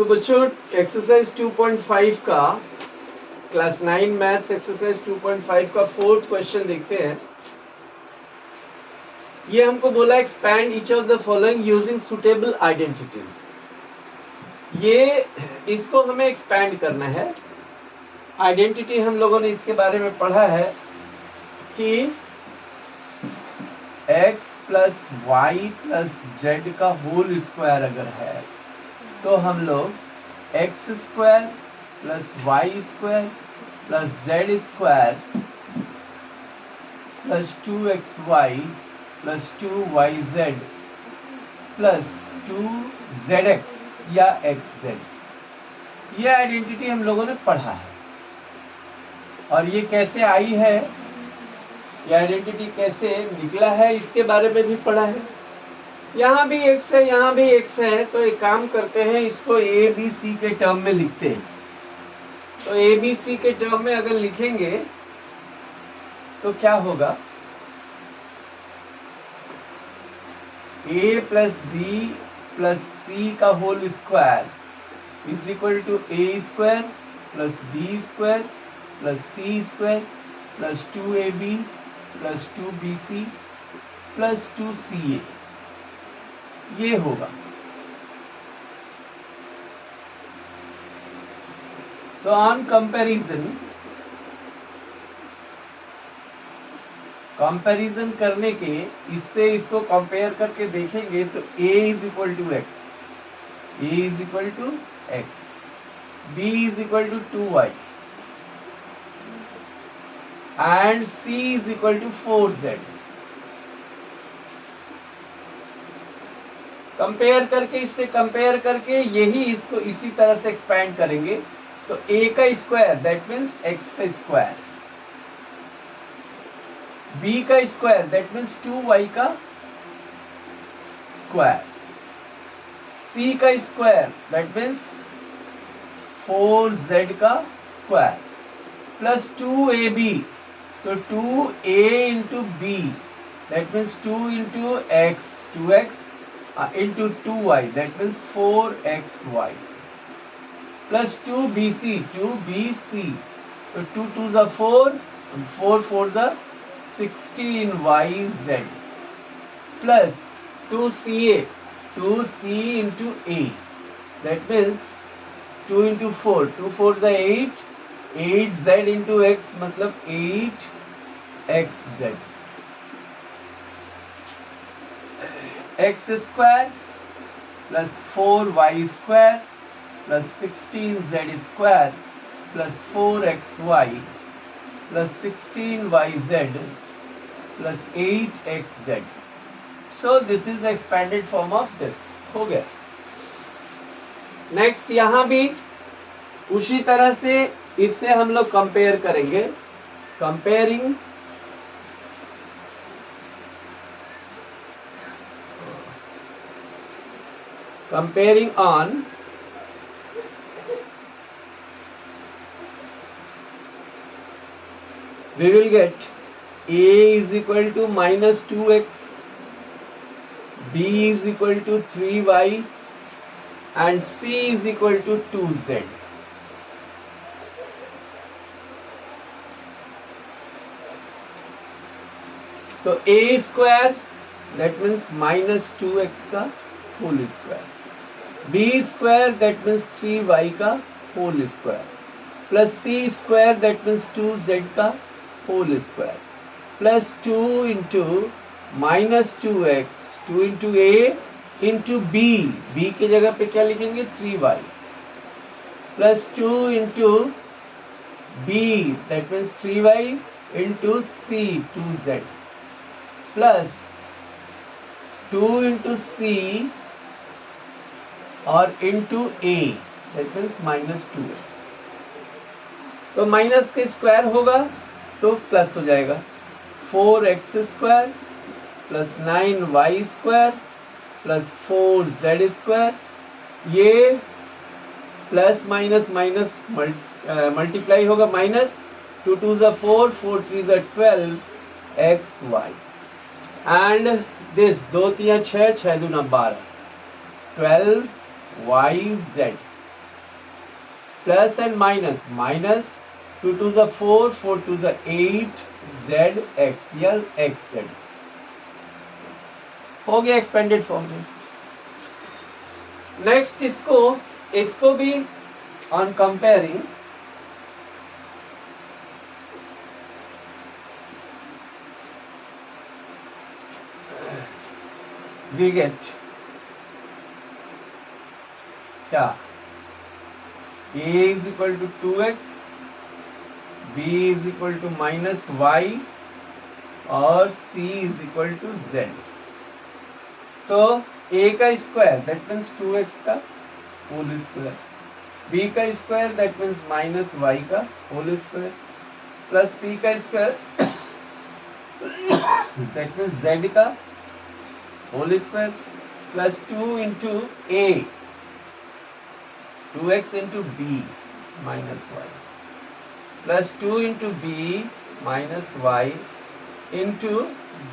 बच्चों एक्सरसाइज 2.5 का class 9 maths exercise 2.5 का फोर्थ क्वेश्चन देखते हैं। ये हमको बोला expand each of the following using suitable identities. ये इसको हमें एक्सपैंड करना है। आइडेंटिटी हम लोगों ने इसके बारे में पढ़ा है कि x plus y plus z का होल स्क्वायर अगर है तो हम लोग x square plus y square plus z square plus 2xy plus 2yz plus 2zx या xz, ये आइडेंटिटी हम लोगों ने पढ़ा है। और ये कैसे आई है, ये आइडेंटिटी कैसे निकला है, इसके बारे में भी पढ़ा है। यहाँ भी x है, यहाँ भी x है, तो एक काम करते हैं, इसको ए बी सी के टर्म में लिखते हैं। तो ए बी सी के टर्म में अगर लिखेंगे तो क्या होगा, a plus b plus c का whole square is equal to a square plus b square plus c square plus 2ab plus 2bc plus 2ca, ये होगा। तो ऑन कंपैरिजन करने के, इससे इसको कंपेयर करके देखेंगे तो a is equal to x, a is equal to x, b is equal to 2y and c is equal to 4z। Compare करके, इससे कंपेयर करके यही इसको इसी तरह से एक्सपैंड करेंगे। तो a का स्क्वायर दैट मीन्स x का स्क्वायर, b का स्क्वायर दैट मीन्स 2y का स्क्वायर, c का स्क्वायर दैट मीन्स 4z का स्क्वायर प्लस 2ab, तो 2a into b that means 2 into x, 2x into 2y that means 4xy plus 2bc, 2bc, so 2 2s are 4 and 4 4s are 16yz plus 2ca, 2c into a that means 2 into 4, 2 4s are 8, 8z into x मतलब 8xz, x square plus 4y square plus 16z square plus 4xy plus 16yz plus 8xz। So this is the expanded form of this. हो गया। Next यहाँ भी उसी तरह से इससे हम लोग कंपेयर करेंगे। Comparing on we will get a is equal to minus 2x, b is equal to 3y and c is equal to 2z। तो a square that means minus 2x का whole square, b square that means 3y का whole square plus c square that means 2z का whole square plus 2 into minus 2x, 2 into a into b की जगह पे क्या लिखेंगे 3y plus 2 into b that means 3y into c 2z plus 2 into c और into a that means minus 2x। तो minus के square होगा तो प्लस हो जाएगा, 4x square plus 9y square plus 4z square, ये प्लस माइनस माइनस मल्टीप्लाई होगा, minus 2 2s are 4, 4 3s are 12xy and this 2 3 6, 6 2 12 12yz plus and minus, minus 2 2 ज़ा 4, 4 2 ज़ा 8 जेड एक्स या एक्स जेड हो गया एक्सपेंडेड फॉर्म में। Next इसको भी ऑन कंपेयरिंग we get क्या a is equal to 2x, b is equal to minus y और c is equal to z। तो a का स्क्वायर दैट मीन्स 2x का होल स्क्वायर, b का square that means minus y का whole square, plus c का square that means z का whole square, plus 2 into a 2x into b minus y, plus 2 into b minus y into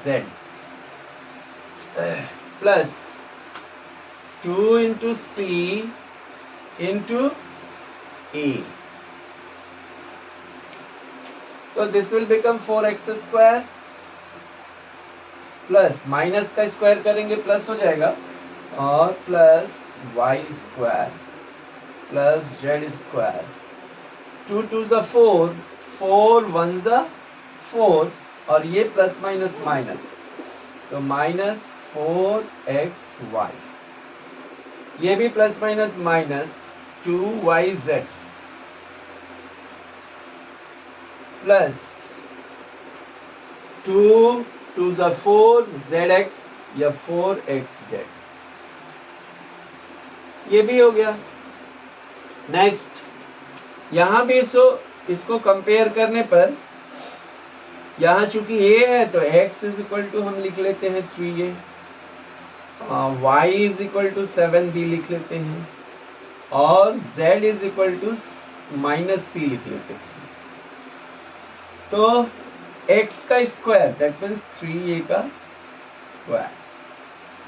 z, plus 2 into c into a। तो this will become 4x square, plus minus का square करेंगे plus हो जाएगा, और plus y square plus z square, 2 2 ज़ा 4, 4 1 ज़ा 4 और ये प्लस माइनस माइनस, तो माइनस 4xy, ये भी plus minus minus 2yz plus 2 2 ज़ा 4 zx या 4xz, ये भी हो गया। नेक्स्ट यहाँ भी इसको कंपेयर करने पर यहाँ चूंकि a है तो x इज इक्वल टू हम लिख लेते हैं 3a, y is equal to 7b लिख लेते हैं, और z is equal to minus c लिख लेते हैं। तो x का स्क्वायर दैट मीन्स 3a का स्क्वायर,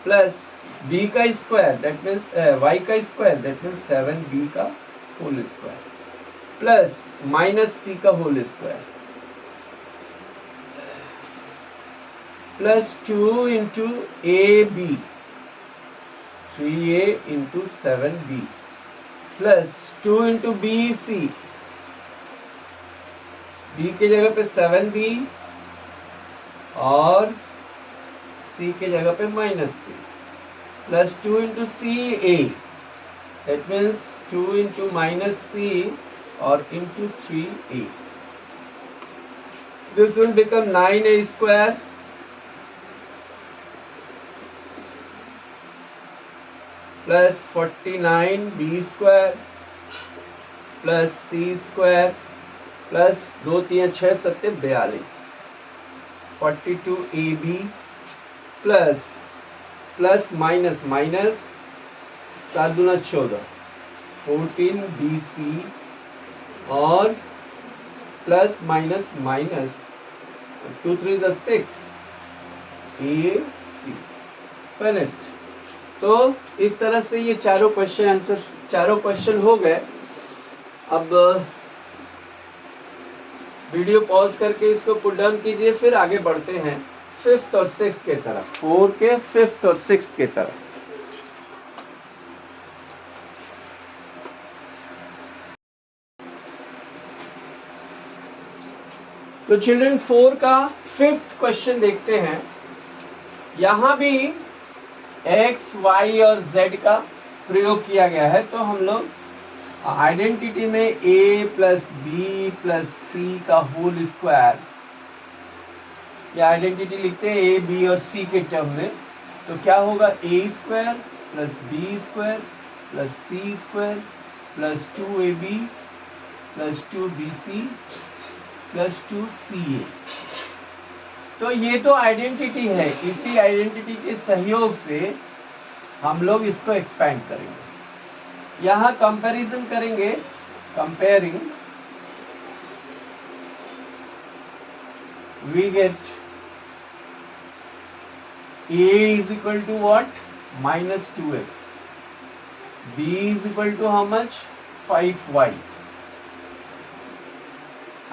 प्लस b का स्क्वायर दैट मीन्स y का स्क्वायर दैट मीन्स 7b का whole square, plus minus c का whole square, plus 2 into a b 3a into 7b, plus 2 into b c, b के जगह पे 7b और c के जगह पे minus c, plus 2 into c a that means 2 into minus c और into 3a। This will become 9a square plus 49b square plus c square plus 2 3 6 7 42 42ab plus plus minus minus 7 दूना 14 14bc और plus minus minus 2 3 ज़ा 6 ac finished. तो इस तरह से ये चारों क्वेश्चन हो गए। अब वीडियो पॉज करके इसको पुट डाउन कीजिए, फिर आगे बढ़ते हैं 5th और 6th के तरफ, 4 के 5th और 6th के तरफ। तो चिल्ड्रन 4 का 5th क्वेश्चन देखते हैं। यहां भी x, y और z का प्रयोग किया गया है, तो हम लोग आइडेंटिटी में a plus b plus c का होल स्क्वायर, या आइडेंटिटी लिखते हैं a, b और c के टर्म में, तो क्या होगा a square plus b square plus c square plus 2ab plus 2bc plus 2ca। तो ये तो आइडेंटिटी है, इसी आइडेंटिटी के सहयोग से हम लोग इसको एक्सपेंड करेंगे। यहाँ कंपैरिजन करेंगे, comparing we get a is equal to what? minus 2x, b is equal to how much? 5y,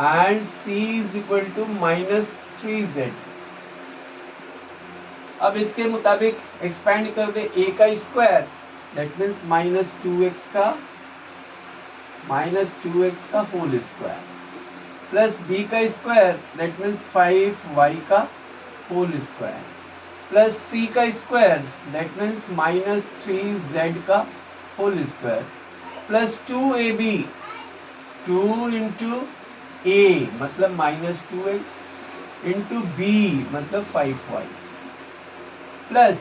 and C is equal to -3z। अब इसके मुताबिक एक्सपेंड कर दे a का स्क्वायर, दैट मीन्स -2x का होल स्क्वायर, प्लस b का square that means 5y का whole square, plus c का स्क्वायर दैट मीन्स -3z का whole square, plus 2ab, 2 into a मतलब -2x इंटू b मतलब 5y, प्लस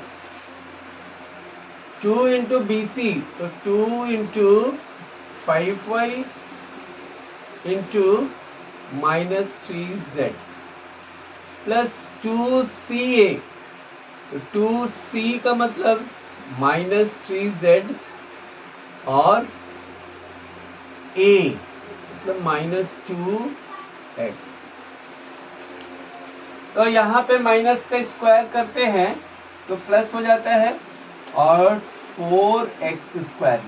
2 इंटू bc तो 2 into 5y into -3z, plus 2ca तो 2c का मतलब -3z और a मतलब -2x। तो यहाँ पे माइनस का स्क्वायर करते हैं तो प्लस हो जाता है और 4x स्क्वायर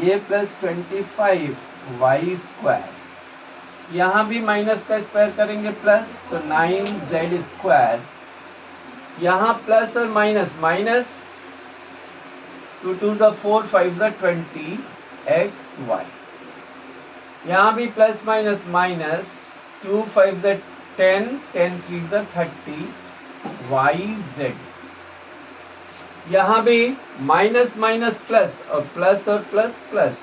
ये प्लस 25y स्क्वायर, यहाँ भी माइनस का स्क्वायर करेंगे प्लस तो 9z स्क्वायर, यहाँ प्लस और माइनस, माइनस 2 2 4 5 20xy, यहाँ भी प्लस माइनस माइनस 2 5 10 10 3 30 yz, यहाँ भी माइनस माइनस प्लस और प्लस प्लस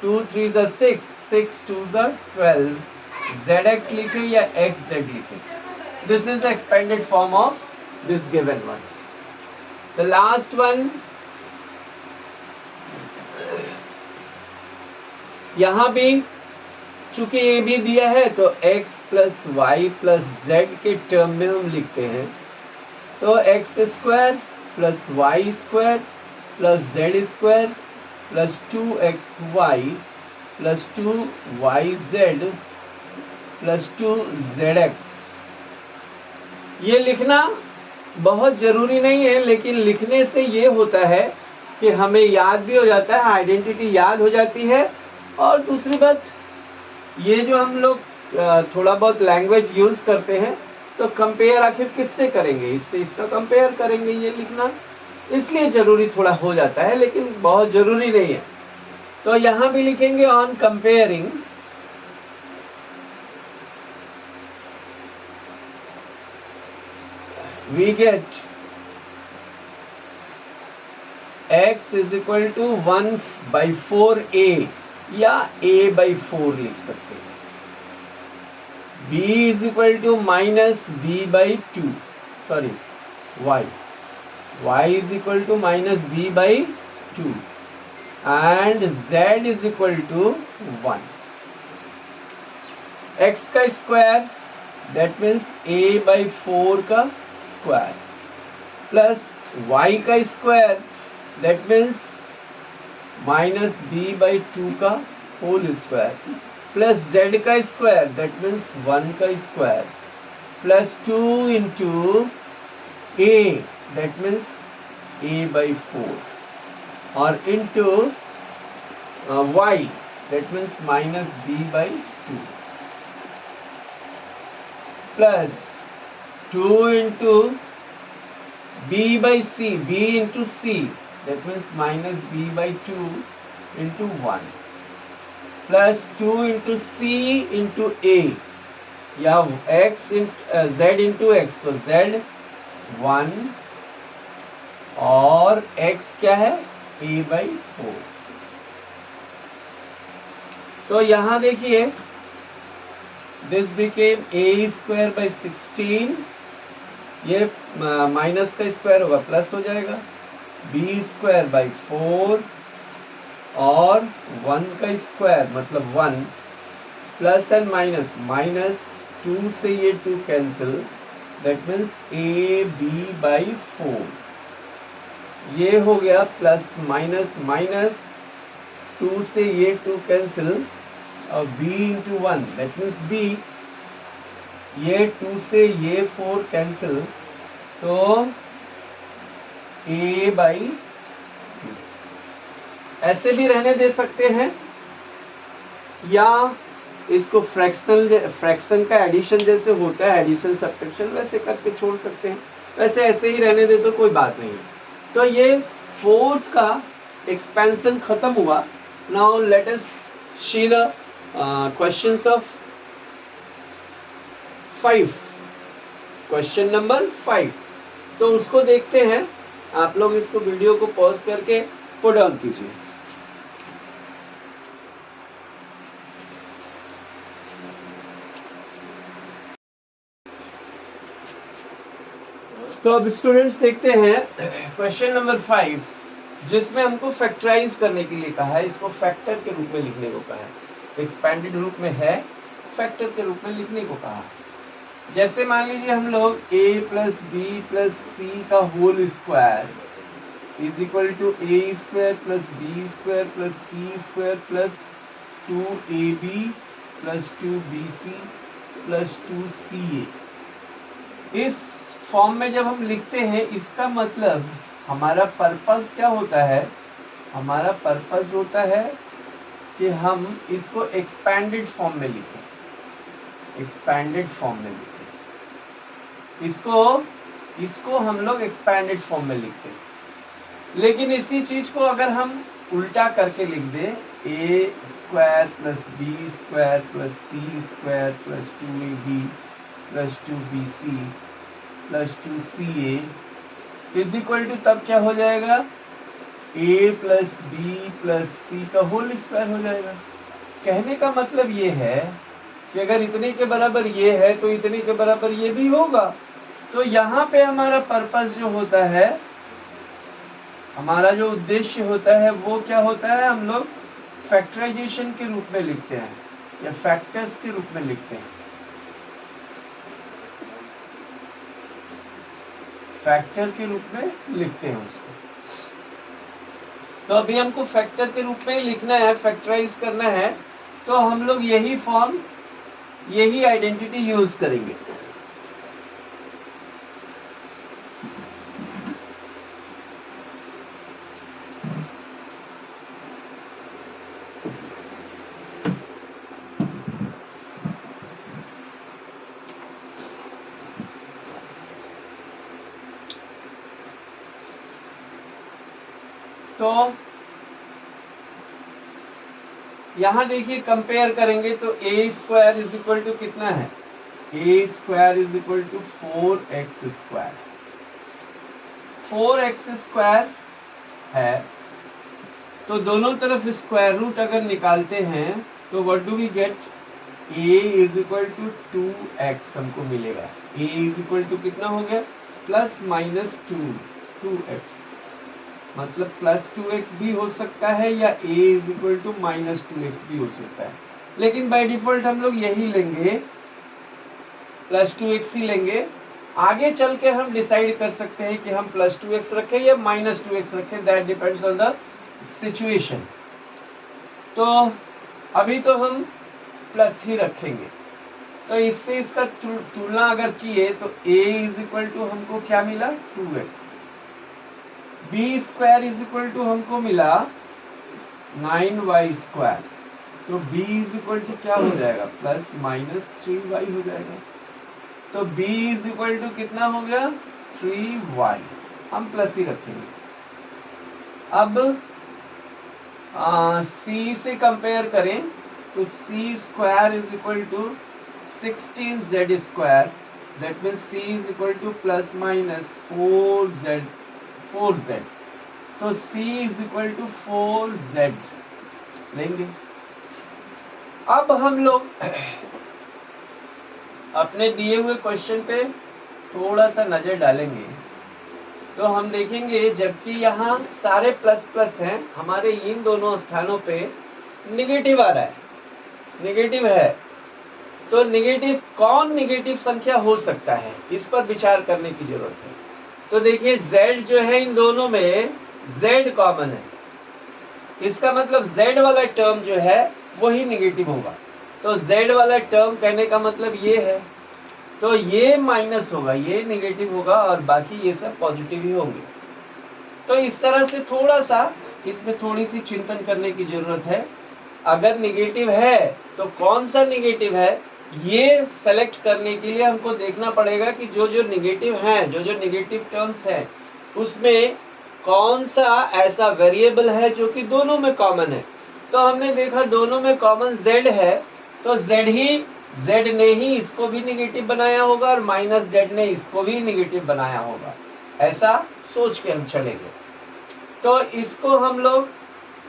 2 3 6 6 2 12 zx लिखे या xz लिखे। This is the expanded form of this given one. The last one, यहाँ भी चूंकि ये भी दिया है तो x plus y plus z के टर्म में हम लिखते हैं, तो x square plus y square plus z square plus 2xy plus 2yz plus 2zx। ये लिखना बहुत ज़रूरी नहीं है, लेकिन लिखने से ये होता है कि हमें याद भी हो जाता है, आइडेंटिटी याद हो जाती है। और दूसरी बात, ये जो हम लोग थोड़ा बहुत लैंग्वेज यूज़ करते हैं तो कंपेयर आखिर किससे करेंगे, इससे इसका कंपेयर करेंगे, ये लिखना इसलिए ज़रूरी थोड़ा हो जाता है, लेकिन बहुत ज़रूरी नहीं है। तो यहाँ भी लिखेंगे on comparing we get x is equal to 1/4a या a/4 लिख सकते हैं, b is equal to -b/2, sorry y is equal to -b/2 and z is equal to 1। x का स्क्वायर दैट मीन्स a/4 का square plus y का square that means -b/2 का whole square plus z का square that means 1 का square plus 2 into a that means a/4 और into y that means -b/2 plus 2 into b/c, b into c that means -b/2 into 1 plus 2 into c into a या x z into x, तो z 1 और x क्या है a/4। तो यहाँ देखिए this became a²/16, ये माइनस का स्क्वायर होगा प्लस हो जाएगा, b²/4 और 1 का स्क्वायर मतलब 1 प्लस एंड माइनस 2 से ये 2 कैंसिल दैट मीन्स ab/4, ये हो गया प्लस माइनस 2 से ये 2 कैंसिल और b into 1 that means b, ये 2 से ये 4 कैंसिल तो a/2। ऐसे भी रहने दे सकते हैं या इसको फ्रैक्शन का एडिशन जैसे होता है, एडिशन सब्ट्रैक्शन, वैसे करके छोड़ सकते हैं, वैसे ऐसे ही रहने दे तो कोई बात नहीं। तो ये फोर्थ का एक्सपेंशन खत्म हुआ। Now let us see the questions of 5, question number 5। तो उसको देखते हैं। आप लोग इसको वीडियो को पॉज करके पुट डाउन कीजिए। तो अब स्टूडेंट्स देखते हैं क्वेश्चन नंबर 5, जिसमें हमको फैक्टराइज करने के लिए कहा है, इसको फैक्टर के रूप में लिखने को कहा है। एक्सपेंडेड रूप में है, फैक्टर के रूप में लिखने को कहा है। जैसे मान लीजिए हम लोग a plus b plus c का whole square is equal to a square plus b square plus c square plus 2ab plus 2bc plus 2ca, इस फॉर्म में जब हम लिखते हैं, इसका मतलब हमारा पर्पस क्या होता है? हमारा पर्पस होता है कि हम इसको एक्सपैंडेड फॉर्म में लिखें, एक्सपैंडेड फॉर्म में लिखें, इसको हम लोग एक्सपैंडेड फॉर्म में लिखते हैं। लेकिन इसी चीज को अगर हम उल्टा करके लिख दें, a square plus b square plus c square plus 2ab plus 2bc plus 2ca is equal to, तब क्या हो जाएगा? a plus b plus c का होल स्क्वायर हो जाएगा। कहने का मतलब ये है कि अगर इतने के बराबर ये है तो इतने के बराबर ये भी होगा। तो यहाँ पे हमारा पर्पस जो होता है, हमारा जो उद्देश्य होता है, वो क्या होता है? हम लोग फैक्टराइजेशन के रूप में लिखते हैं या फैक्टर्स के रूप में लिखते हैं, फैक्टर के रूप में लिखते हैं उसको। तो अभी हमको फैक्टर के रूप में ही लिखना है, फैक्टराइज करना है, तो हम लोग यही फॉर्म, यही आइडेंटिटी यूज करेंगे। तो यहां देखिए कंपेयर करेंगे तो a square is equal to कितना है? A square is equal to 4x square, 4x square है। तो दोनों तरफ स्क्वायर रूट अगर निकालते हैं तो what do we get? a is equal to 2x हमको मिलेगा। a इज इक्वल टू कितना हो गया? प्लस माइनस 2x, मतलब प्लस 2x भी हो सकता है या a is equal to minus 2x भी हो सकता है, लेकिन बाय डिफॉल्ट हम लोग यही लेंगे, प्लस 2x ही लेंगे। आगे चल के हम डिसाइड कर सकते हैं कि हम प्लस 2x रखें या माइनस 2x रखें, that depends on the situation. तो अभी तो हम प्लस ही रखेंगे। तो इससे इसका तुलना अगर किए तो a इज इक्वल टू हमको क्या मिला? 2x। B square is equal to हमको मिला 9y स्क्वायर। तो b इज इक्वल टू क्या हो जाएगा? प्लस माइनस 3y हो जाएगा। तो b इज इक्वल टू कितना हो गया? 3y। हम प्लस ही रखेंगे। अब c से कंपेयर करें तो c square is equal to 16z square, that means c is equal to plus minus 4z। तो c is equal to 4z लेंगे। अब हम लोग अपने दिए हुए क्वेश्चन पे थोड़ा सा नजर डालेंगे तो हम देखेंगे, जबकि यहाँ सारे प्लस प्लस हैं, हमारे इन दोनों स्थानों पे निगेटिव आ रहा है, निगेटिव है। तो निगेटिव, कौन निगेटिव संख्या हो सकता है, इस पर विचार करने की जरूरत है। तो देखिए z जो है, इन दोनों में z कॉमन है, इसका मतलब z वाला टर्म जो है वही निगेटिव होगा। तो z वाला टर्म कहने का मतलब ये है, तो ये माइनस होगा, ये निगेटिव होगा और बाकी ये सब पॉजिटिव ही होंगे। तो इस तरह से थोड़ा सा इसमें थोड़ी सी चिंतन करने की जरूरत है अगर निगेटिव है तो कौन सा निगेटिव है, ये सेलेक्ट करने के लिए हमको देखना पड़ेगा कि जो जो निगेटिव हैं, जो जो निगेटिव टर्म्स हैं, उसमें कौन सा ऐसा वेरिएबल है जो कि दोनों में कॉमन है। तो हमने देखा दोनों में कॉमन z है, तो z ने ही इसको भी निगेटिव बनाया होगा और माइनस z ने इसको भी निगेटिव बनाया होगा, ऐसा सोच के हम चलेंगे। तो इसको हम लोग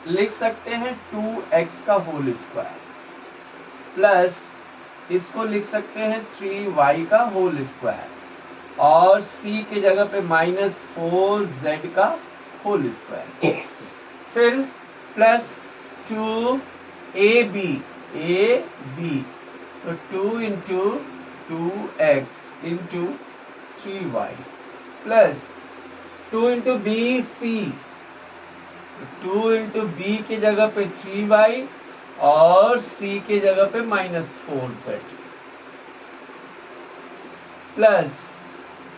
लिख सकते हैं 2x का होल स्क्वायर प्लस इसको लिख सकते हैं 3y का होल स्क्वायर और c के जगह पे -4z का होल स्क्वायर, फिर प्लस 2ab तो 2 into 2x into 3y plus 2 into bc, 2 into b की जगह पे 3y और c की जगह पे -4z plus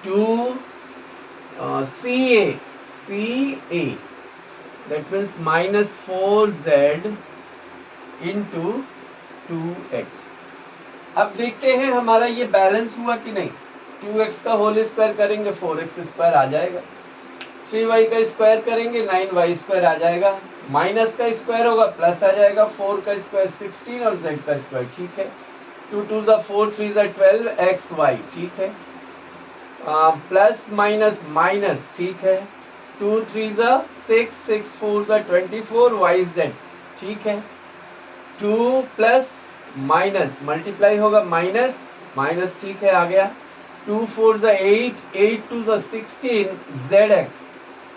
2 ca that means -4z into 2x। अब देखते हैं हमारा ये बैलेंस हुआ कि नहीं। 2x का होल स्क्वायर करेंगे 4x स्क्वायर आ जाएगा, 3y का स्क्वायर करेंगे 9y स्क्वायर आ जाएगा, माइनस का स्क्वायर होगा प्लस आ जाएगा, 4 का स्क्वायर 16 और z का स्क्वायर, ठीक है। 2 2 ज़ा 4 3 ज़ा 12 xy, ठीक है। प्लस माइनस माइनस, ठीक है। 2 3 ज़ा 6 6 4 ज़ा 24 yz, ठीक है। 2 प्लस माइनस मल्टीप्लाई होगा माइनस माइनस, ठीक है, आ गया। 2 4 ज़ा 8 8 2 ज़ा 16 zx,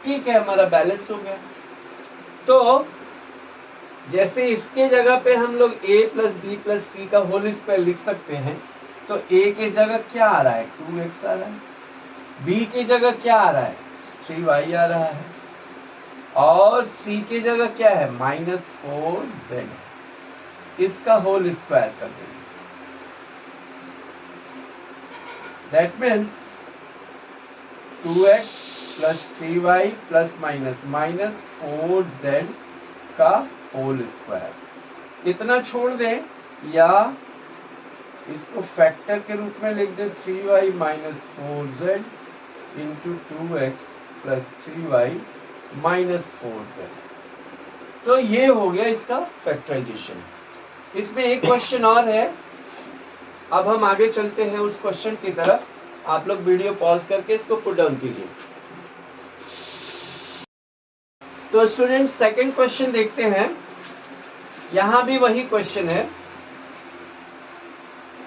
ठीक है, हमारा बैलेंस हो गया। तो जैसे इसके जगह पे हम लोग a plus b plus c का होल स्क्वायर लिख सकते हैं, तो a के जगह क्या आ रहा है 2x आ रहा है, b की जगह क्या आ रहा है 3y आ रहा है और c की जगह क्या है -4z, इसका होल स्क्वायर कर देंगे। That means 2x plus 3y plus minus -4z का होल स्क्वायर। इतना छोड़ दें या इसको फैक्टर के रूप में लिख दें 3y -4z into 2x plus 3y -4z। तो ये हो गया इसका फैक्टराइजेशन। इसमें एक क्वेश्चन और है, अब हम आगे चलते हैं उस क्वेश्चन की तरफ। आप लोग वीडियो पॉज करके इसको पुट डाउन कीजिए। तो स्टूडेंट सेकंड क्वेश्चन देखते हैं। यहां भी वही क्वेश्चन है,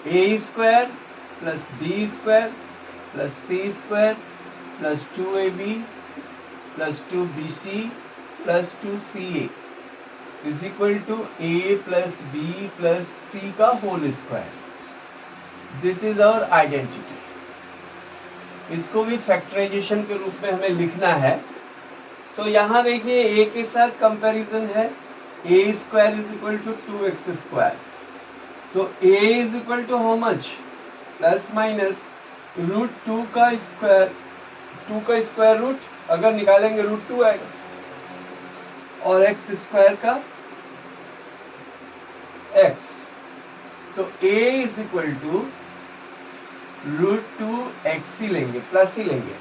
a square plus b square plus c square plus 2ab plus 2bc plus 2ca is equal to a plus b plus c का whole square. This is our identity. इसको भी factorisation के रूप में हमें लिखना है। तो यहाँ देखिए a के साथ कंपैरिजन है, a square is equal to 2x square. तो a is equal to how much, plus minus √2 का स्क्वायर, 2 का स्क्वायर रूट अगर निकालेंगे √2 आएगा और x स्क्वायर का x। तो a is equal to √2x ही लेंगे, प्लस ही लेंगे।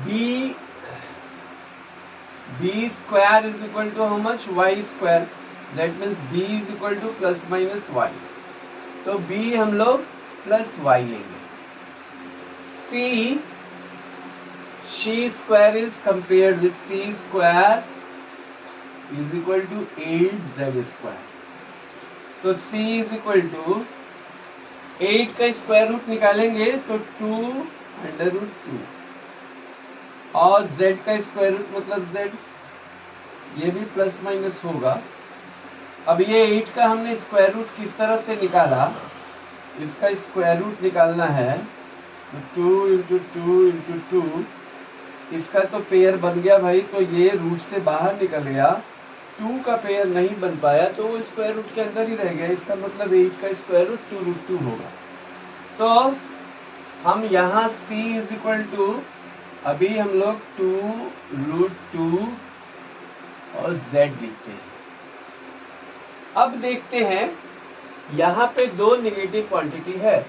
b square is equal to how much, y square. That means b is equal to plus minus y। तो b हम लोग प्लस y लेंगे। c square is compared with c square is equal to 8z square. तो c is equal to 8 का square root निकालेंगे तो 2√2 और z का स्क्वायर रूट मतलब z, ये भी प्लस माइनस होगा। अब ये 8 का हमने स्क्वायर रूट किस तरह से निकाला, इसका स्क्वायर रूट निकालना है तो 2 इंटू 2 इंटू 2, इसका तो पेयर बन गया भाई, तो ये रूट से बाहर निकल गया। 2 का पेयर नहीं बन पाया तो वो स्क्वायर रूट के अंदर ही रह गया। इसका मतलब 8 का स्क्वायर रूट 2√2 होगा। तो हम यहाँ c इज इक्वल टू, अभी हम लोग 2√2 और z लिखते हैं। अब देखते हैं यहाँ पे दो नेगेटिव क्वांटिटी है,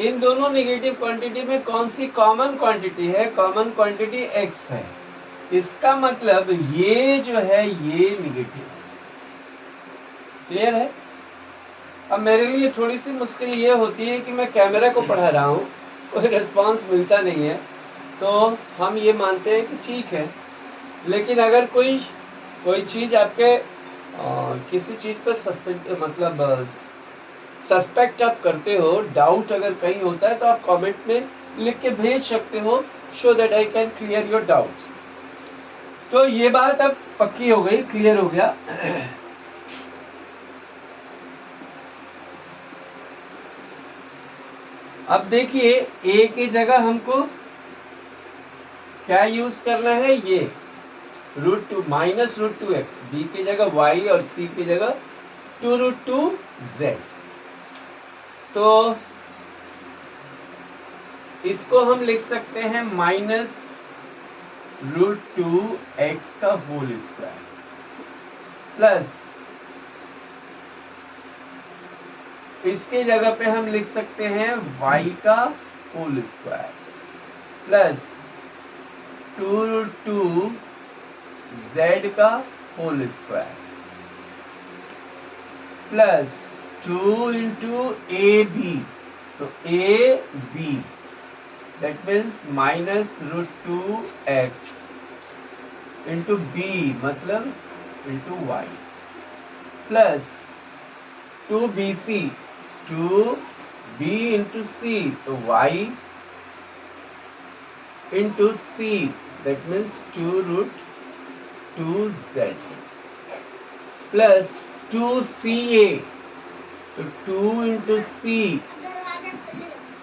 इन दोनों नेगेटिव क्वांटिटी में कौन सी कॉमन क्वांटिटी है? कॉमन क्वांटिटी x है। इसका मतलब ये जो है ये नेगेटिव है। क्लियर है? अब मेरे लिए थोड़ी सी मुश्किल ये होती है कि मैं कैमरा को पढ़ा रहा हूँ, कोई रिस्पांस मिलता नहीं है, तो हम ये मानते हैं कि ठीक है। लेकिन अगर कोई चीज़ आपके किसी चीज़ पर सस्पेक्ट आप करते हो, डाउट अगर कहीं होता है, तो आप कमेंट में लिख के भेज सकते हो, so that I can clear your doubts. तो ये बात अब पक्की हो गई, क्लियर हो गया। अब देखिए a की जगह हमको क्या यूज करना है? ये √2 माइनस √2x, b की जगह y और c की जगह 2√2z। तो इसको हम लिख सकते हैं माइनस √2x का होल स्क्वायर प्लस इसके जगह पे हम लिख सकते हैं y का होल स्क्वायर प्लस 2√2z का whole square plus 2 into ab, तो ab that means minus √2x into b मतलब into y plus 2bc, 2b into c, तो y into c that means 2√2z plus 2ca, तो 2 into c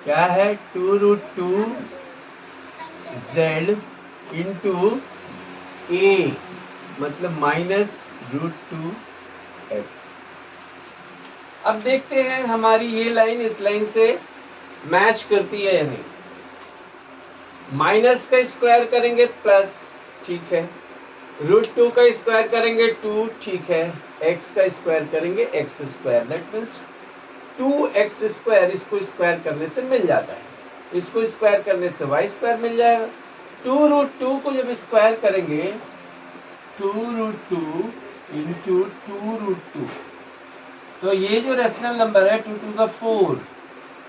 क्या है? 2√2z into a मतलब minus √2x। अब देखते हैं हमारी ये लाइन इस लाइन से मैच करती है या नहीं। माइनस का स्क्वायर करेंगे प्लस, ठीक है। √2 का स्क्वायर करेंगे 2, ठीक है। x का स्क्वायर करेंगे x square, that means 2x square. इसको स्क्वायर करने से मिल जाता है, इसको स्क्वायर करने से y स्क्वायर मिल जाएगा। 2√2 को जब स्क्वायर करेंगे 2√2 इंटू 2√2, तो ये जो रेशनल नंबर है 2 टू द 4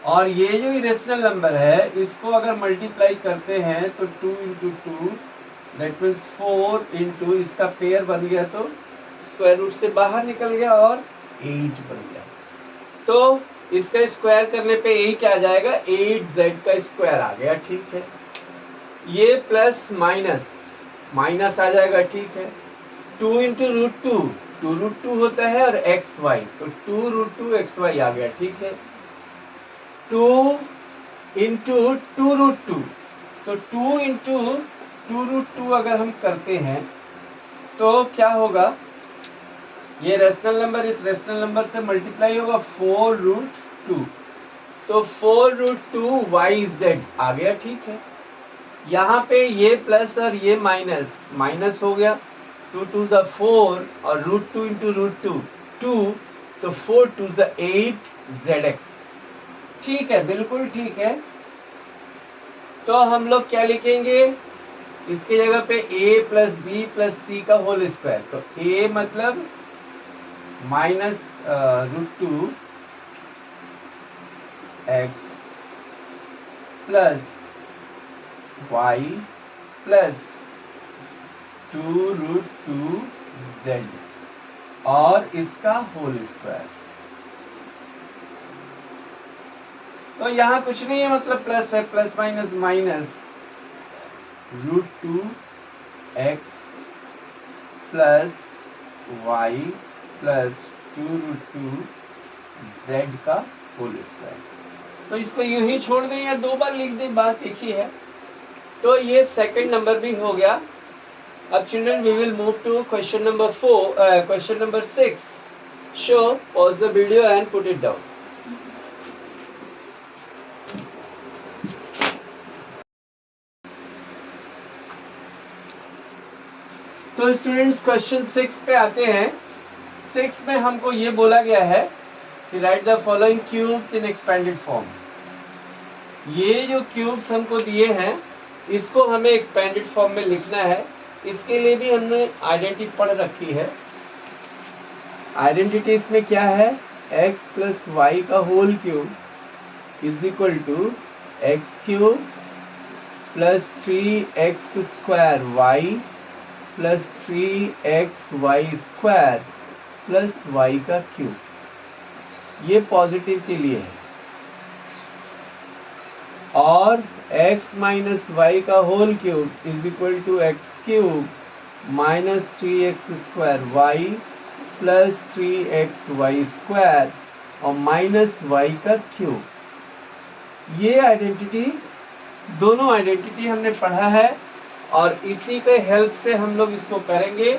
और ये जो इरेशनल नंबर है इसको अगर मल्टीप्लाई करते हैं तो 2 इंटू 2 दैट मीन्स 4 इंटू इसका पेयर बन गया, तो स्क्वायर रूट से बाहर निकल गया और 8 बन गया। तो इसका स्क्वायर करने पे 8 आ जाएगा, 8z का स्क्वायर आ गया, ठीक है। ये प्लस माइनस माइनस आ जाएगा, ठीक है। 2 इंटू √2, 2√2 होता है और xy, तो 2√2xy आ गया, ठीक है। 2 इंटू 2√2, तो 2 इंटू 2√2 अगर हम करते हैं तो क्या होगा? ये रेशनल नंबर इस रेशनल नंबर से मल्टीप्लाई होगा, 4√2, तो 4√2yz आ गया, ठीक है। यहाँ पे ये प्लस और ये माइनस माइनस हो गया, 2 टू ज़ 4 और √2 इंटू √2 2, तो 4 टू ज़ 8zx, ठीक है, बिल्कुल ठीक है। तो हम लोग क्या लिखेंगे? इसकी जगह पे a plus b plus c का होल स्क्वायर, तो a मतलब minus √2 x plus y plus 2√2z और इसका होल स्क्वायर। तो यहाँ कुछ नहीं है, मतलब प्लस है, plus minus minus √2x plus y plus 2√2z का होल स्क्वायर। तो इसको यूं ही छोड़ दें या दो बार लिख दें, बात एक ही है। तो ये सेकंड नंबर भी हो गया। अब children we will move to question number 6. So pause the video and put it down. तो स्टूडेंट्स क्वेश्चन 6 पे आते हैं। 6 में हमको ये बोला गया है कि right the following cubes in expanded form. ये जो क्यूब्स हमको दिए हैं इसको हमें एक्सपेंडेड फॉर्म में लिखना है। इसके लिए भी हमने आइडेंटिटी पढ़ रखी है। आइडेंटिटी इसमें क्या है, x प्लस वाई का whole cube is equal to x cube plus 3x square y plus 3xy square plus y का क्यूब। ये पॉजिटिव के लिए है। और x माइनस वाई का whole cube is equal to x cube minus 3x square y plus 3xy square और minus y का cube. ये आइडेंटिटी, दोनों आइडेंटिटी हमने पढ़ा है और इसी के हेल्प से हम लोग इसको करेंगे।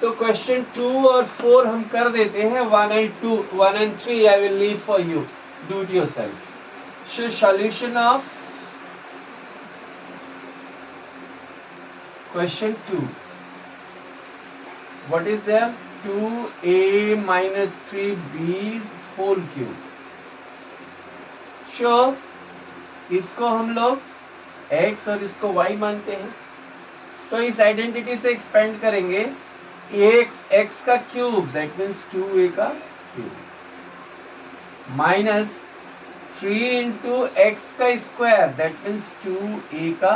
तो क्वेश्चन 2 और 4 हम कर देते हैं। 1 and 3 I will leave for you, do it yourself. So solution of question 2. What is there? 2a minus 3b's whole cube. Sure, इसको हम लोग x और इसको y मानते हैं। तो इस आइडेंटिटी से एक्सपेंड करेंगे। x का क्यूब दैट मीन्स 2a का क्यूब माइनस 3 इंटू एक्स का स्क्वायर दैट मीन्स 2a का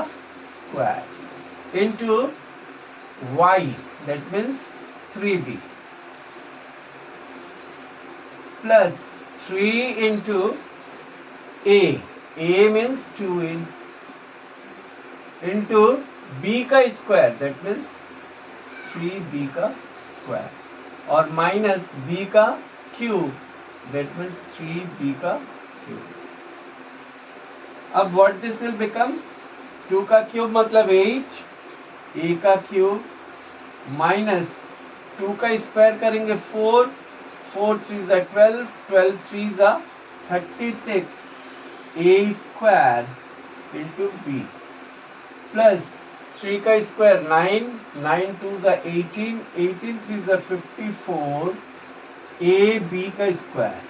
square into y that means 3b plus 3 into a means 2a into b का स्क्वायर दैट मीन्स 3b का square और minus b का cube that means 3b का cube. अब what this will become, 2 का cube मतलब 8, a का cube minus 2 का स्क्वायर करेंगे 4, 4 3 ज़ा 12, 12 3 ज़ा 36 a square into b plus 3 का स्क्वायर 9, 9 2 ज़ा 18, 18 3 ज़ा 54 a b का स्क्वायर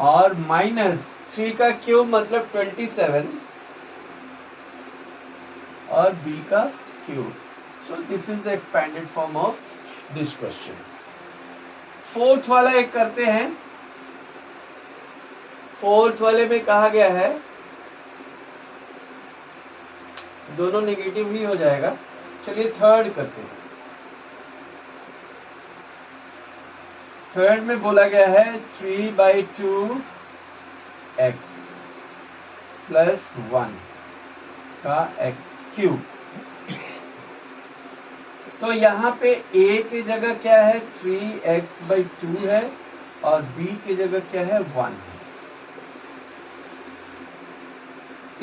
और माइनस 3 का क्यूब मतलब 27 और b का cube. So this is the expanded form of this question. Fourth वाला एक करते हैं। फोर्थ वाले में कहा गया है, दोनों नेगेटिव ही हो जाएगा। चलिए थर्ड करते हैं। थर्ड में बोला गया है 3/2 x प्लस 1 का क्यूब। तो यहाँ पे a की जगह क्या है 3x/2 है और b की जगह क्या है 1 है।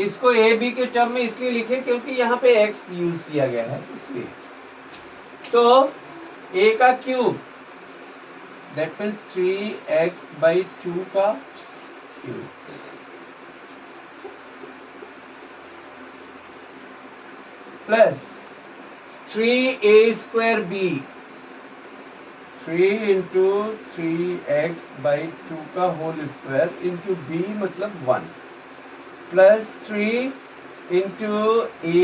इसको a b के टर्म में इसलिए लिखे क्योंकि यहाँ पे x यूज किया गया है इसलिए। तो a का क्यूब दैट मीन्स 3x/2 का cube plus 3a square b, 3 into 3x/2 का होल स्क्वायर इंटू b मतलब 1 plus 3 into a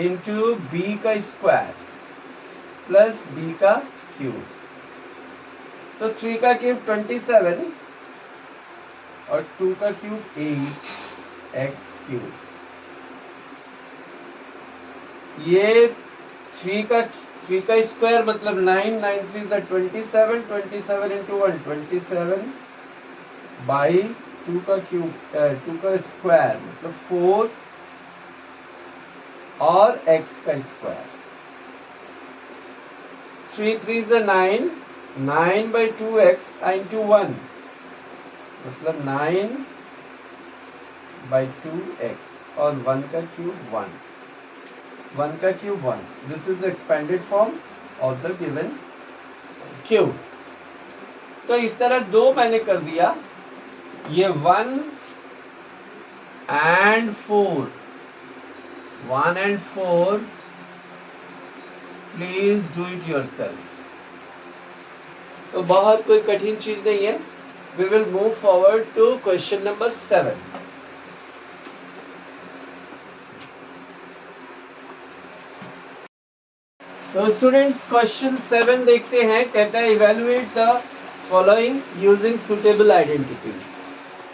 into b का स्क्वायर प्लस b का क्यूब। तो 3 का क्यूब 27 और 2 का क्यूब 8x क्यूब। ये 3 का स्क्वायर मतलब 9, 9 3 ज़ा 27, 27 इंटू 1 27 बाई 2 का क्यूब 2 का स्क्वायर मतलब 4 और x का स्क्वायर। 3 3 ज़ा 9, 9/2x इंटू 1 मतलब 9/2x और 1 का क्यूब 1, 1 का cube 1। This is the expanded form of the given cube. तो इस तरह दो मैंने कर दिया, ये 1 and 4 1 and 4, please do it yourself. तो बहुत कोई कठिन चीज नहीं है। We will move forward to question number 7। तो स्टूडेंट्स क्वेश्चन 7 देखते हैं। कहता है evaluate the following using suitable identities.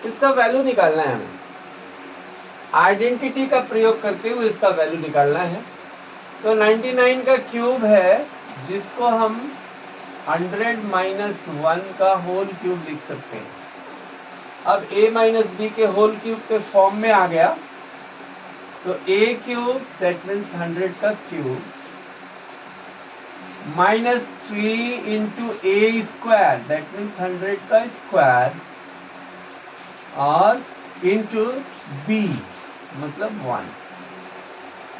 इसका वैल्यू निकालना है हमें, आइडेंटिटी का प्रयोग करते हुए इसका वैल्यू निकालना है। तो 99 का क्यूब है जिसको हम 100 माइनस 1 का होल क्यूब लिख सकते हैं। अब a माइनस बी के होल क्यूब के फॉर्म में आ गया, तो a क्यूब दैट मीन्स 100 का cube minus 3 into A square that means 100 का स्क्वायर और इंटू b मतलब 1।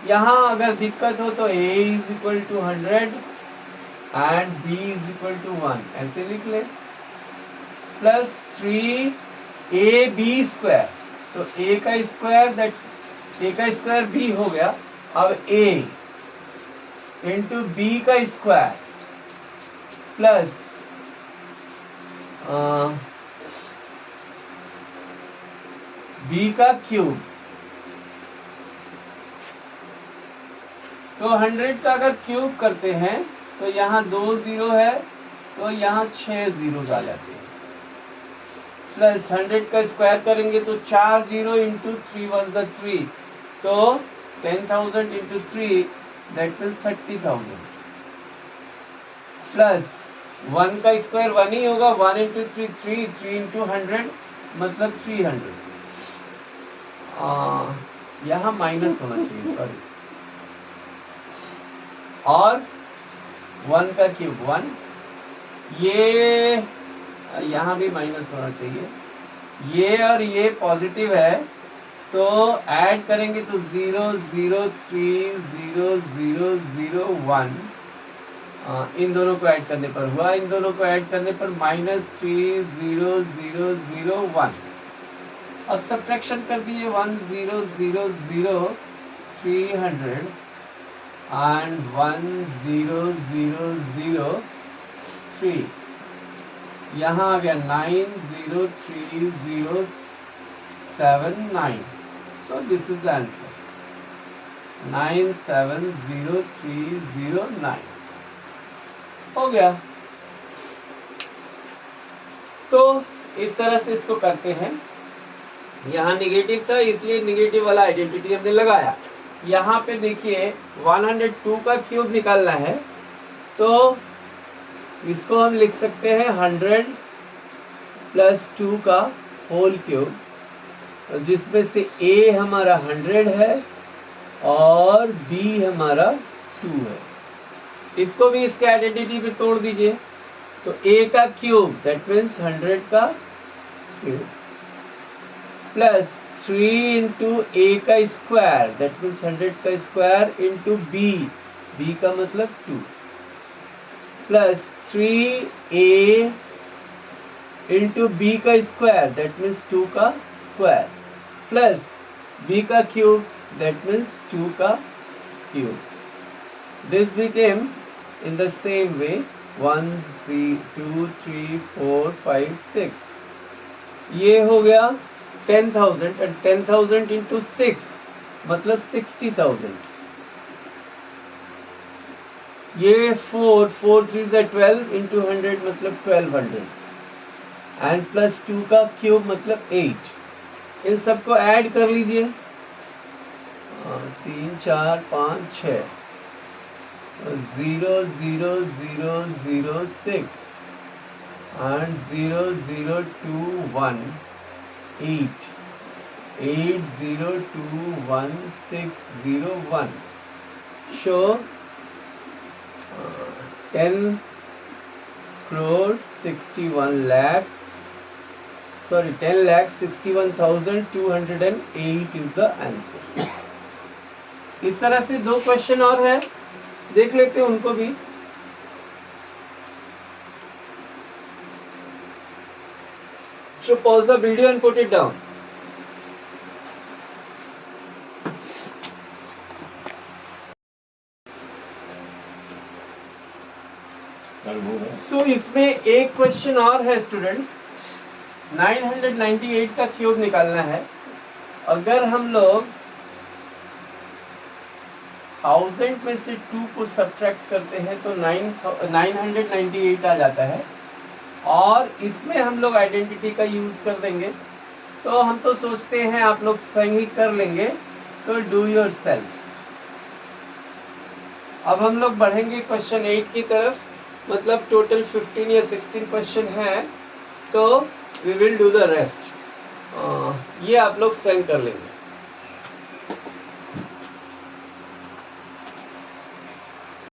यहां अगर दिक्कत हो तो a is equal to 100 and b is equal to 1 ऐसे लिख ले, प्लस 3ab स्क्वायर। तो a का स्क्वायर दैट a का स्क्वायर b हो गया। अब a इंटू b का स्क्वायर प्लस b का क्यूब। तो 100 का अगर क्यूब करते हैं तो यहाँ 2 0 है, तो यहाँ 6 जीरो आ जाते हैं। प्लस 100 का स्क्वायर करेंगे तो 4 0 इंटू 3 1 3, तो 10,000 इंटू 3 दैट मीन्स 30,000। प्लस 1 का स्क्वायर 1 ही होगा, 1 इंटू 3 3, 3 इंटू 100 मतलब 300। यहाँ माइनस होना चाहिए, सॉरी। और 1 का क्यूब 1, ये यहाँ भी माइनस होना चाहिए। ये और ये पॉजिटिव है, तो ऐड करेंगे तो 0 0 3 0 0 0 1। इन दोनों को ऐड करने पर हुआ, इन दोनों को ऐड करने पर माइनस 3 0 0 0 1। अब सब्ट्रैक्शन कर दिए 1 0 0 0 300 and 1 0 0 0 3। यहाँ आ गया 9 0 3 0 7 9। So this is the answer 970309 हो गया। तो इस तरह से इसको करते हैं। यहाँ निगेटिव था इसलिए निगेटिव वाला आइडेंटिटी हमने लगाया। यहाँ पे देखिए 102 का क्यूब निकालना है, तो इसको हम लिख सकते हैं 100 प्लस 2 का होल क्यूब, जिसमें से a हमारा 100 है और b हमारा 2 है। इसको भी इसके आइडेंटिटी पे तोड़ दीजिए, तो a का क्यूब दैट मीन्स 100 का क्यूब प्लस 3 इंटू a का स्क्वायर दैट मीन्स 100 का स्क्वायर इंटू b का मतलब 2 प्लस 3a इंटू b का स्क्वायर दैट मीन्स 2 का स्क्वायर प्लस b का क्यूब दैट मीन्स 2 का cube. This became in the same way 1 2 3 4 5 6। ये हो गया 10,000 and 10,000 into 6 मतलब 60,000। ये 4 3 से 12 into 100 मतलब 1200 एंड प्लस 2 का क्यूब मतलब 8। इन सबको ऐड कर लीजिए, 3 4 5 6 0 0 0 0 6 and 0 0 2 1 8 8 0 2 1 6 0 1। show 10 crore 61 lakh, sorry 10 lakh 61,208 is the answer। इस तरह से दो क्वेश्चन और है, देख लेते हैं उनको भी। So pause the video and put it down। वो है। सो इसमें एक क्वेश्चन और है स्टूडेंट्स, 998 का क्यूब निकालना है। अगर हम लोग 1000 में से 2 को सब्ट्रैक्ट करते हैं तो 998 आ जाता है, और इसमें हम लोग आइडेंटिटी का यूज कर देंगे। तो हम तो सोचते हैं आप लोग स्वयं ही कर लेंगे, तो डू योर सेल्फ। अब हम लोग बढ़ेंगे क्वेश्चन 8 की तरफ, मतलब टोटल 15 या 16 क्वेश्चन है, तो we will do the rest. ये आप लोग स्वयं कर लेंगे।